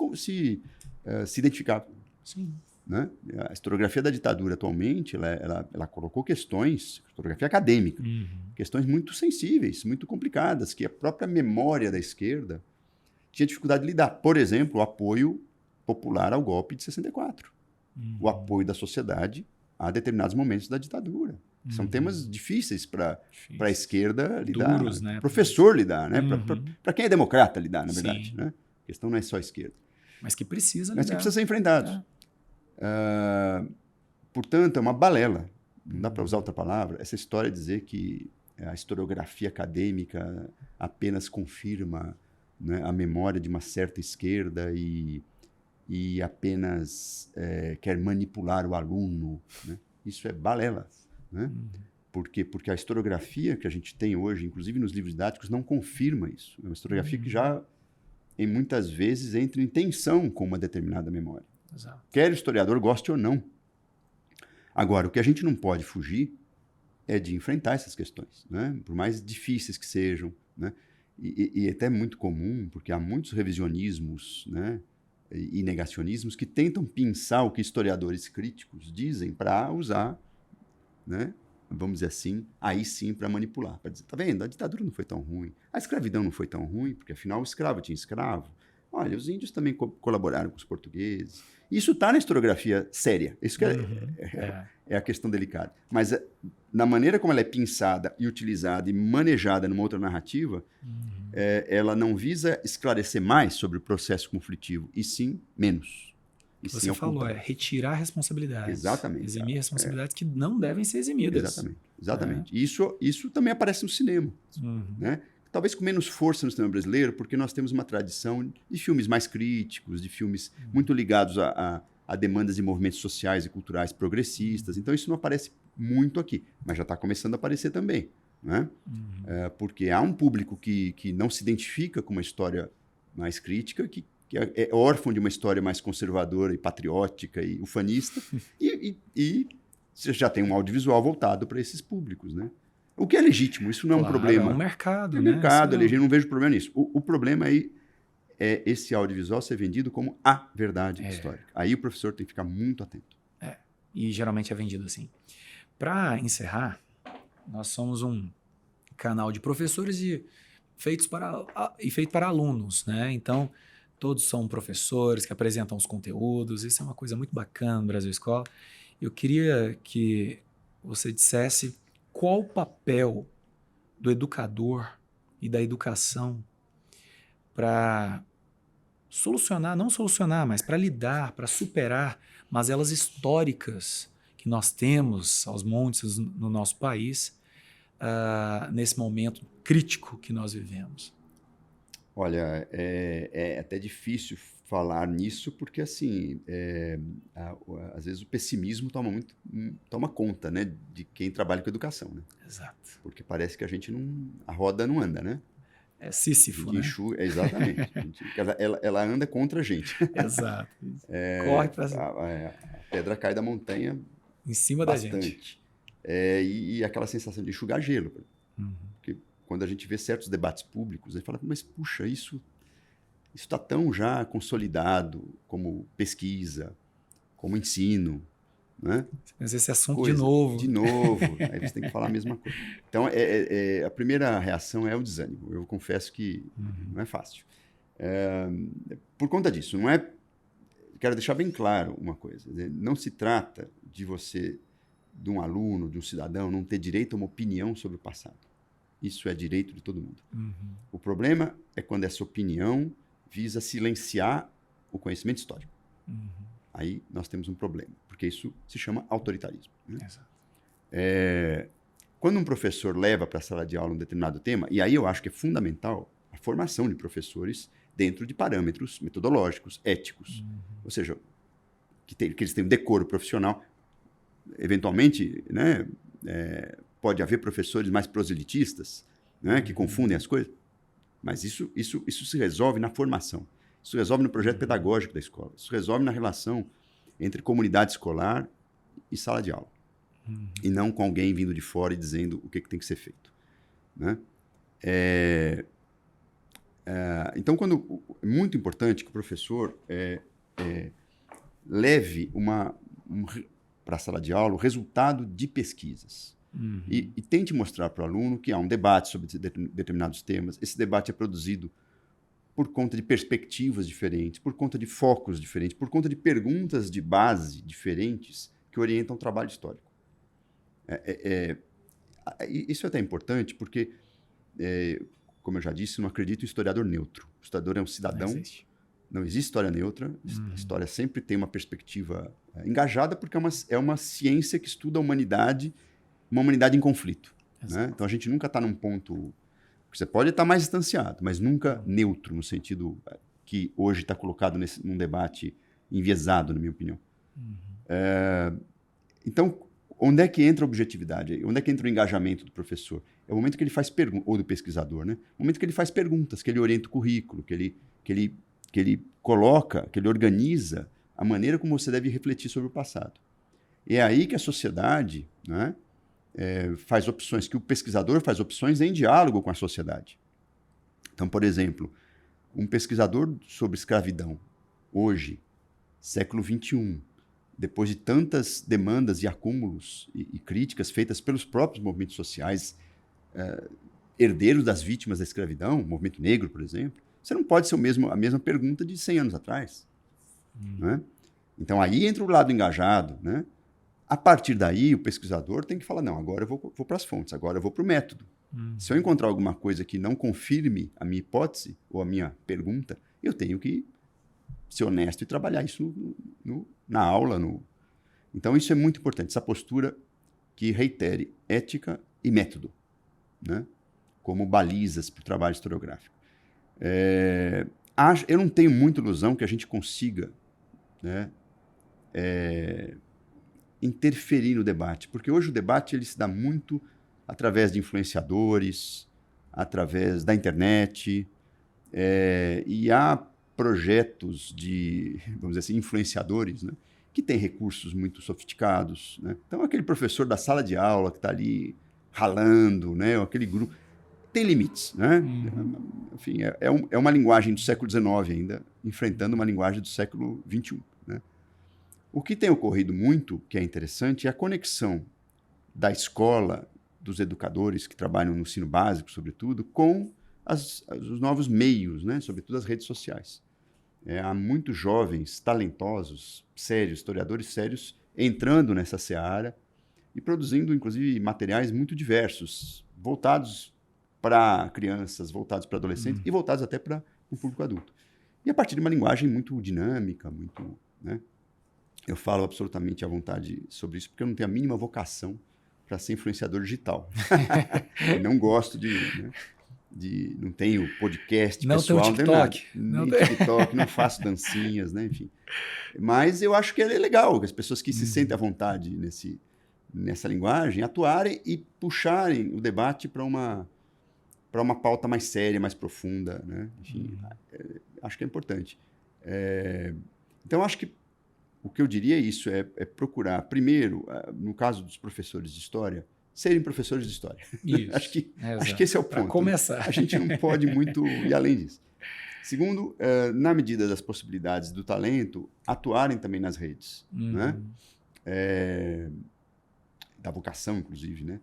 identificava. Sim. Né? A historiografia da ditadura, atualmente, ela colocou questões, historiografia acadêmica, questões muito sensíveis, muito complicadas, que a própria memória da esquerda tinha dificuldade de lidar. Por exemplo, o apoio popular ao golpe de 64. O apoio da sociedade a determinados momentos da ditadura. São temas difíceis para a esquerda lidar, duros, né? Professor lidar, né? Para quem é democrata lidar, na verdade. Né? A questão não é só a esquerda. Mas que precisa lidar. Mas que precisa ser enfrentado. Portanto, é uma balela. Não dá para usar outra palavra. Essa história de dizer que a historiografia acadêmica apenas confirma, né, a memória de uma certa esquerda e apenas quer manipular o aluno. Né? Isso é balela. Né? Por quê? Porque a historiografia que a gente tem hoje, inclusive nos livros didáticos, não confirma isso. É uma historiografia que já, em muitas vezes, entra em tensão com uma determinada memória. Exato. Quer o historiador goste ou não. Agora, o que a gente não pode fugir é de enfrentar essas questões, né? Por mais difíceis que sejam. Né? E até muito comum, porque há muitos revisionismos, né, e negacionismos que tentam pensar o que historiadores críticos dizem para usar, né, vamos dizer assim, aí sim para manipular, para dizer, tá vendo, a ditadura não foi tão ruim, a escravidão não foi tão ruim, porque afinal o escravo tinha escravo. Olha, os índios também colaboraram com os portugueses. Isso está na historiografia séria. Isso que é a questão delicada. Mas na maneira como ela é pensada e utilizada e manejada numa outra narrativa, ela não visa esclarecer mais sobre o processo conflitivo, e sim menos. E você falou, retirar responsabilidades. Exatamente. Eximir responsabilidades que não devem ser eximidas. Exatamente. Isso também aparece no cinema. Né? Talvez com menos força no cinema brasileiro, porque nós temos uma tradição de filmes mais críticos, de filmes muito ligados a demandas e movimentos sociais e culturais progressistas. Então, isso não aparece muito aqui, mas já está começando a aparecer também. Né? Porque há um público que não se identifica com uma história mais crítica, que é órfão de uma história mais conservadora e patriótica e ufanista, e você já tem um audiovisual voltado para esses públicos, né? O que é legítimo, isso não é um problema. É um mercado, né? Mercado, eu não vejo problema nisso. O problema aí é esse audiovisual ser vendido como a verdade histórica. Aí o professor tem que ficar muito atento. E geralmente é vendido assim. Para encerrar, nós somos um canal de professores feito para alunos, né? Então, todos são professores que apresentam os conteúdos. Isso é uma coisa muito bacana no Brasil Escola. Eu queria que você dissesse qual o papel do educador e da educação para solucionar, não solucionar, mas para lidar, para superar mazelas históricas que nós temos aos montes no nosso país, nesse momento crítico que nós vivemos? Olha, é até difícil falar nisso porque, assim, às vezes o pessimismo toma conta, né, de quem trabalha com educação, né? Exato. Porque parece que a roda não anda, né? É Sísifo, né? Exatamente. Ela anda contra a gente. Exato. Corre para A pedra cai da montanha em cima da gente. bastante. E aquela sensação de enxugar gelo. Porque quando a gente vê certos debates públicos, a gente fala, mas puxa, isso está tão já consolidado como pesquisa, como ensino, né? Mas esse assunto de novo. De novo. Aí você tem que falar a mesma coisa. Então, a primeira reação é o desânimo. Eu confesso que não é fácil. Por conta disso, não é... Quero deixar bem claro uma coisa. Não se trata de você, de um aluno, de um cidadão, não ter direito a uma opinião sobre o passado. Isso é direito de todo mundo. O problema é quando essa opinião visa silenciar o conhecimento histórico. Aí nós temos um problema, porque isso se chama autoritarismo. Né? Exato. Quando um professor leva para a sala de aula um determinado tema, e aí eu acho que é fundamental a formação de professores dentro de parâmetros metodológicos, éticos. Ou seja, que eles tenham decoro profissional. Eventualmente, né, pode haver professores mais proselitistas, né, que confundem as coisas, mas isso se resolve na formação. Isso resolve no projeto pedagógico da escola. Isso resolve na relação entre comunidade escolar e sala de aula. E não com alguém vindo de fora e dizendo o que tem que ser feito. Né? Então, é muito importante que o professor leve para a sala de aula o resultado de pesquisas. E tente mostrar para o aluno que há um debate sobre determinados temas. Esse debate é produzido por conta de perspectivas diferentes, por conta de focos diferentes, por conta de perguntas de base diferentes que orientam o trabalho histórico. Isso é até importante porque, como eu já disse, eu não acredito em historiador neutro. O historiador é um cidadão. Não existe história neutra. A história sempre tem uma perspectiva engajada porque é uma ciência que estuda a humanidade, uma humanidade em conflito. Né? Então, a gente nunca está num ponto... Você pode estar mais distanciado, mas nunca neutro, no sentido que hoje está colocado num debate enviesado, na minha opinião. Então, onde é que entra a objetividade? Onde é que entra o engajamento do professor? É o momento que ele faz perguntas, ou do pesquisador, né? O momento que ele faz perguntas, que ele orienta o currículo, que ele coloca, que ele organiza a maneira como você deve refletir sobre o passado. E é aí que a sociedade, né, faz opções, que o pesquisador faz opções em diálogo com a sociedade. Então, por exemplo, um pesquisador sobre escravidão, hoje, século XXI, depois de tantas demandas e acúmulos e críticas feitas pelos próprios movimentos sociais, herdeiros das vítimas da escravidão, o movimento negro, por exemplo, você não pode ser a mesma pergunta de 100 anos atrás. Né? Então, aí entra o lado engajado, né? A partir daí, o pesquisador tem que falar, não, agora eu vou para as fontes, agora eu vou para o método. Se eu encontrar alguma coisa que não confirme a minha hipótese ou a minha pergunta, eu tenho que ser honesto e trabalhar isso na aula. Então, isso é muito importante, essa postura que reitere ética e método, né? Como balizas para o trabalho historiográfico. Eu não tenho muita ilusão que a gente consiga, né, interferir no debate, porque hoje o debate ele se dá muito através de influenciadores, através da internet, e há projetos de, vamos dizer assim, influenciadores, né, que têm recursos muito sofisticados. Né? Então, aquele professor da sala de aula que está ali ralando, né, aquele grupo, tem limites. Né? Enfim, é uma linguagem do século XIX ainda, enfrentando uma linguagem do século XXI. Né? O que tem ocorrido muito, que é interessante, é a conexão da escola, dos educadores que trabalham no ensino básico, sobretudo, com os novos meios, né? Sobretudo as redes sociais. Há muitos jovens talentosos, sérios, historiadores sérios, entrando nessa seara e produzindo, inclusive, materiais muito diversos, voltados para crianças, voltados para adolescentes e voltados até para o público adulto. E a partir de uma linguagem muito dinâmica, muito, né? Eu falo absolutamente à vontade sobre isso, porque eu não tenho a mínima vocação para ser influenciador digital. Não gosto né, não tenho podcast não pessoal, tem um não tenho nada. TikTok. Nem TikTok, não faço dancinhas, né? Enfim. Mas eu acho que é legal que as pessoas que se sentem à vontade nessa linguagem atuarem e puxarem o debate para uma pauta mais séria, mais profunda, né? Enfim, acho que é importante. Então, acho que o que eu diria é isso, é procurar, primeiro, no caso dos professores de história, serem professores de história. Isso. acho que esse é o ponto. Para começar. A gente não pode muito ir além disso. Segundo, na medida das possibilidades do talento, atuarem também nas redes, né? Da vocação, inclusive, né?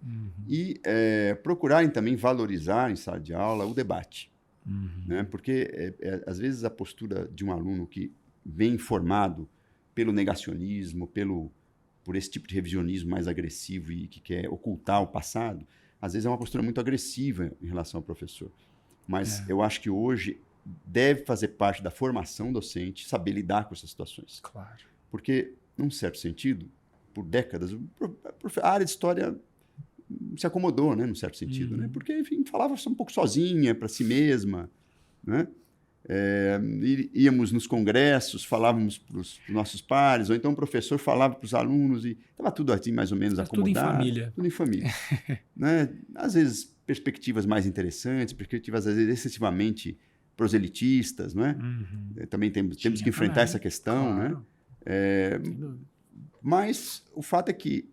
E procurarem também valorizar em sala de aula o debate, né? Porque, às vezes, a postura de um aluno que vem formado pelo negacionismo, por esse tipo de revisionismo mais agressivo e que quer ocultar o passado, às vezes é uma postura muito agressiva em relação ao professor. Mas eu acho que hoje deve fazer parte da formação docente saber lidar com essas situações. Claro. Porque, num certo sentido, por décadas, a área de história se acomodou, né, num certo sentido, né? Porque, enfim, falava um pouco sozinha, para si mesma, né? Íamos nos congressos, falávamos para os nossos pares, ou então o professor falava para os alunos e estava tudo assim mais ou menos acomodado. Tudo em família. Tudo em família. Né? Às vezes perspectivas mais interessantes, perspectivas às vezes excessivamente proselitistas, não é? Também temos que enfrentar essa questão, claro. né? Mas o fato é que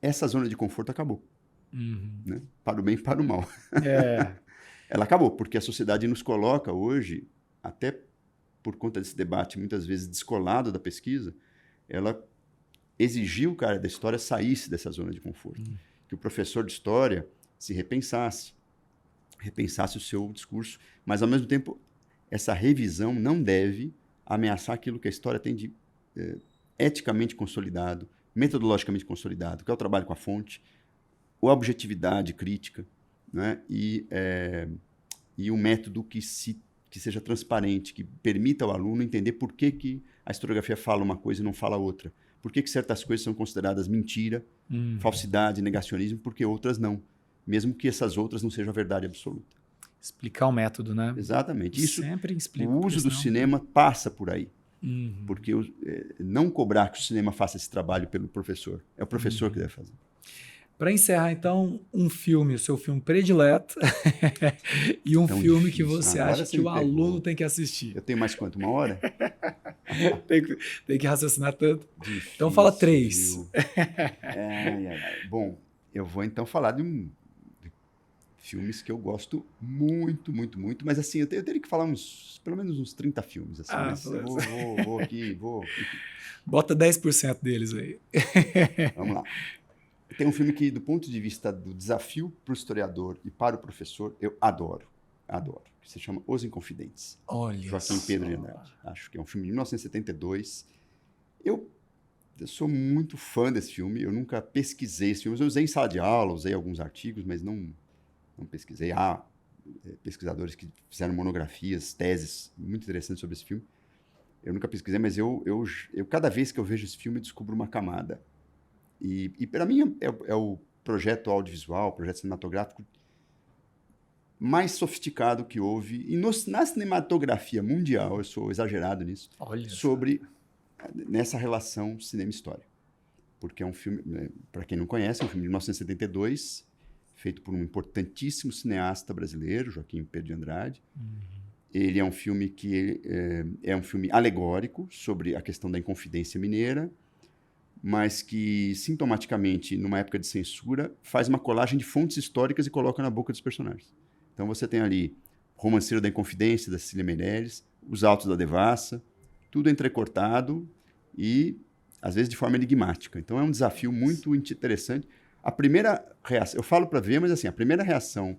essa zona de conforto acabou, né? Para o bem e para o mal. Ela acabou, porque a sociedade nos coloca hoje, até por conta desse debate muitas vezes descolado da pesquisa, ela exigiu que a área da história saísse dessa zona de conforto. Que o professor de história se repensasse o seu discurso, mas, ao mesmo tempo, essa revisão não deve ameaçar aquilo que a história tem de eticamente consolidado, metodologicamente consolidado, que é o trabalho com a fonte, a objetividade crítica, né? E um método que seja transparente, que permita ao aluno entender por que a historiografia fala uma coisa e não fala outra. Por que certas coisas são consideradas mentira, falsidade, negacionismo, porque outras não. Mesmo que essas outras não sejam a verdade absoluta. Explicar o método, né? Exatamente. Isso, sempre explica. O uso do cinema passa por aí. Porque não cobrar que o cinema faça esse trabalho pelo professor. É o professor que deve fazer. Para encerrar, então, um filme, o seu filme predileto, e um filme difícil. Que você acha que o aluno tem que assistir. Eu tenho mais quanto? 1 hora? tem que raciocinar tanto. Difícil, então fala 3. Bom, eu vou então falar de filmes que eu gosto muito, muito, muito, mas assim, eu teria que falar pelo menos uns 30 filmes. Assim, mas vou aqui. Bota 10% deles aí. Vamos lá. Tem um filme que, do ponto de vista do desafio para o historiador e para o professor, eu adoro, que se chama Os Inconfidentes. Olha Joaquim Pedro de Andrade. Acho que é um filme de 1972. Eu sou muito fã desse filme, eu nunca pesquisei esse filme. Eu usei em sala de aula, usei alguns artigos, mas não pesquisei. Há pesquisadores que fizeram monografias, teses muito interessantes sobre esse filme. Eu nunca pesquisei, mas eu cada vez que eu vejo esse filme, eu descubro uma camada. E para mim é o projeto audiovisual, o projeto cinematográfico mais sofisticado que houve. E na cinematografia mundial, eu sou exagerado nisso, nessa relação cinema-história. Porque é um filme, para quem não conhece, é um filme de 1972, feito por um importantíssimo cineasta brasileiro, Joaquim Pedro de Andrade. Ele é um filme que é um filme alegórico sobre a questão da Inconfidência Mineira, mas que, sintomaticamente, numa época de censura, faz uma colagem de fontes históricas e coloca na boca dos personagens. Então você tem ali Romanceiro da Inconfidência, da Cecília Meirelles, Os Autos da Devassa, tudo entrecortado e, às vezes, de forma enigmática. Então é um desafio muito interessante. A primeira reação, eu falo para ver, mas assim, a primeira reação,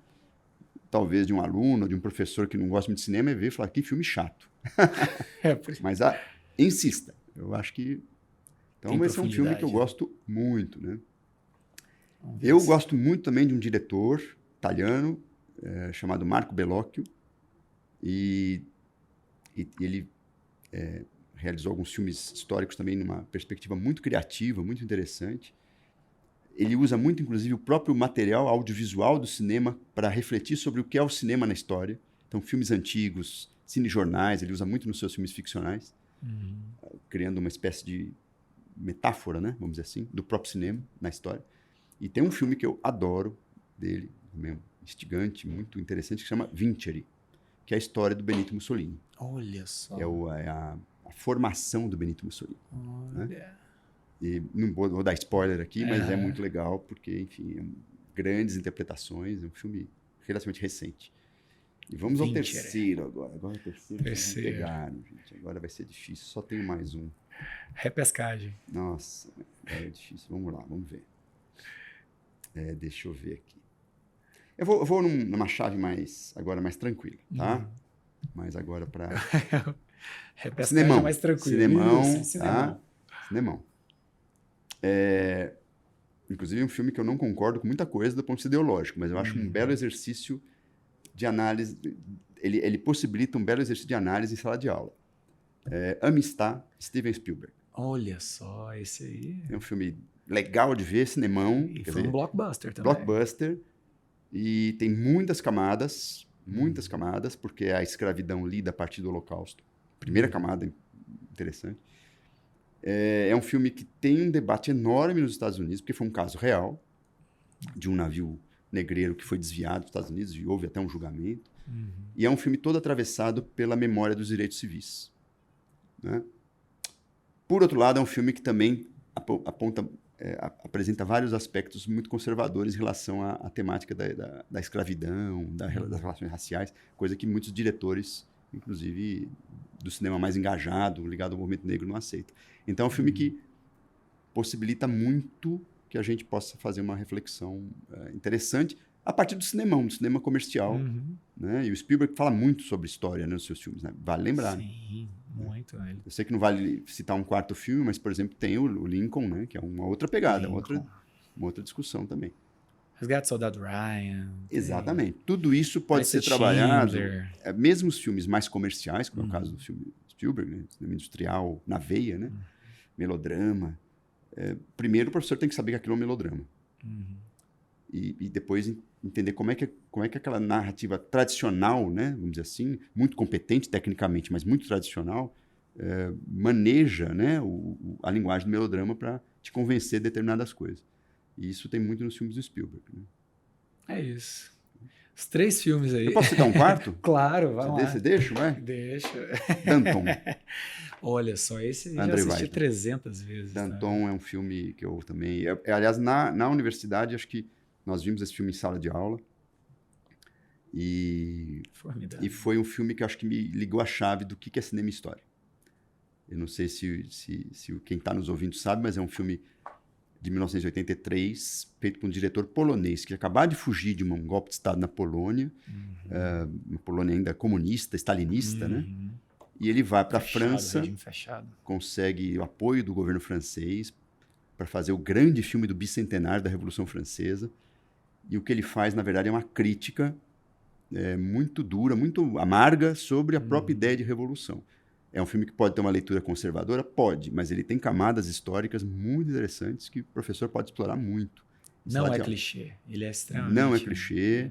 talvez, de um aluno, de um professor que não gosta muito de cinema, é ver e falar, que filme chato. Mas insista. Eu acho que... Então, esse é um filme que eu gosto muito, né? Eu gosto muito também de um diretor italiano chamado Marco Bellocchio, E ele realizou alguns filmes históricos também numa perspectiva muito criativa, muito interessante. Ele usa muito, inclusive, o próprio material audiovisual do cinema para refletir sobre o que é o cinema na história. Então, filmes antigos, cinejornais, ele usa muito nos seus filmes ficcionais, criando uma espécie de metáfora, né, vamos dizer assim, do próprio cinema na história. E tem um filme que eu adoro dele, mesmo, instigante, muito interessante, que chama Vincere, que é a história do Benito Mussolini. Olha só. É a formação do Benito Mussolini. Olha. Né? E não vou dar spoiler aqui, mas é muito legal, porque, enfim, grandes interpretações, é um filme relativamente recente. E vamos ao terceiro agora. Agora é o terceiro. Pegaram, gente. Agora vai ser difícil. Só tenho mais um. Repescagem. Nossa, é difícil. Vamos lá, vamos ver. Deixa eu ver aqui. Eu vou numa chave mais tranquila, tá? Mas agora para... Repescagem mais tranquila. Cinemão, tá? Cinemão. Inclusive, é um filme que eu não concordo com muita coisa do ponto de vista ideológico, mas eu acho um belo exercício de análise. Ele possibilita um belo exercício de análise em sala de aula. Amistad, Steven Spielberg. Olha só, esse aí. É um filme legal de ver, cinemão. E foi um blockbuster também. Blockbuster. E tem muitas camadas, porque a escravidão lida a partir do Holocausto. Primeira camada interessante. É um filme que tem um debate enorme nos Estados Unidos, porque foi um caso real de um navio negreiro que foi desviado dos Estados Unidos e houve até um julgamento. E é um filme todo atravessado pela memória dos direitos civis. Né? Por outro lado, é um filme que também apresenta vários aspectos muito conservadores em relação à temática da escravidão, das relações raciais, coisa que muitos diretores, inclusive do cinema mais engajado, ligado ao movimento negro, não aceitam. Então, é um filme que possibilita muito que a gente possa fazer uma reflexão interessante a partir do cinema comercial. Né? E o Spielberg fala muito sobre história, né, nos seus filmes. Né? Vale lembrar. Sim, muito. Eu sei que não vale citar um quarto filme, mas, por exemplo, tem o Lincoln, né, que é uma outra pegada, uma outra discussão também. Resgate do Soldado Ryan. Exatamente. Tudo isso pode ser trabalhado. Mesmo os filmes mais comerciais, como é o caso do filme Spielberg, né, cinema industrial, na veia, né, melodrama. Primeiro, o professor tem que saber que aquilo é um melodrama. E depois entender como é que aquela narrativa tradicional, né, vamos dizer assim, muito competente tecnicamente, mas muito tradicional, maneja, né, a linguagem do melodrama para te convencer de determinadas coisas. E isso tem muito nos filmes do Spielberg. Né? É isso. Os 3 filmes aí. Eu posso citar um quarto? Claro, vai lá. Você deixa, vai? Deixa. Danton. Olha só, esse eu já André assisti Weidman. 300 vezes. Danton é um filme que eu também... aliás, na universidade, acho que nós vimos esse filme em sala de aula. E foi um filme que eu acho que me ligou a chave do que é cinema e história. Eu não sei se quem está nos ouvindo sabe, mas é um filme de 1983, feito por um diretor polonês, que acabou de fugir de um golpe de Estado na Polônia, uma Polônia ainda comunista, stalinista, né? E ele vai para a França, consegue o apoio do governo francês para fazer o grande filme do bicentenário da Revolução Francesa. E o que ele faz, na verdade, é uma crítica muito dura, muito amarga sobre a própria ideia de revolução. É um filme que pode ter uma leitura conservadora? Pode, mas ele tem camadas históricas muito interessantes que o professor pode explorar muito. Não é clichê, ele é extremamente... Não é clichê.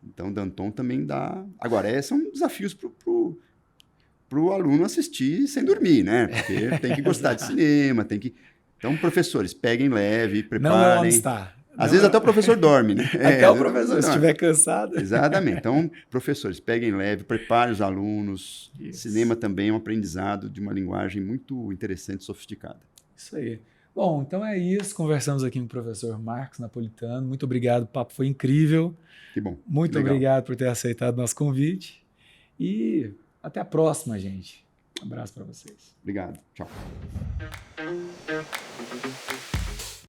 Então, Danton também dá... Agora, são desafios para o aluno assistir sem dormir, né? Porque tem que gostar de cinema, tem que... Então, professores, peguem leve, preparem... Não é onde está. Às vezes até o professor dorme, né? Até o professor, se estiver cansado. Exatamente. Então, professores, peguem leve, preparem os alunos. Isso. Cinema também é um aprendizado de uma linguagem muito interessante e sofisticada. Isso aí. Bom, então é isso. Conversamos aqui com o professor Marcos Napolitano. Muito obrigado, o papo foi incrível. Que bom. Muito obrigado por ter aceitado o nosso convite. E até a próxima, gente. Um abraço para vocês. Obrigado. Tchau.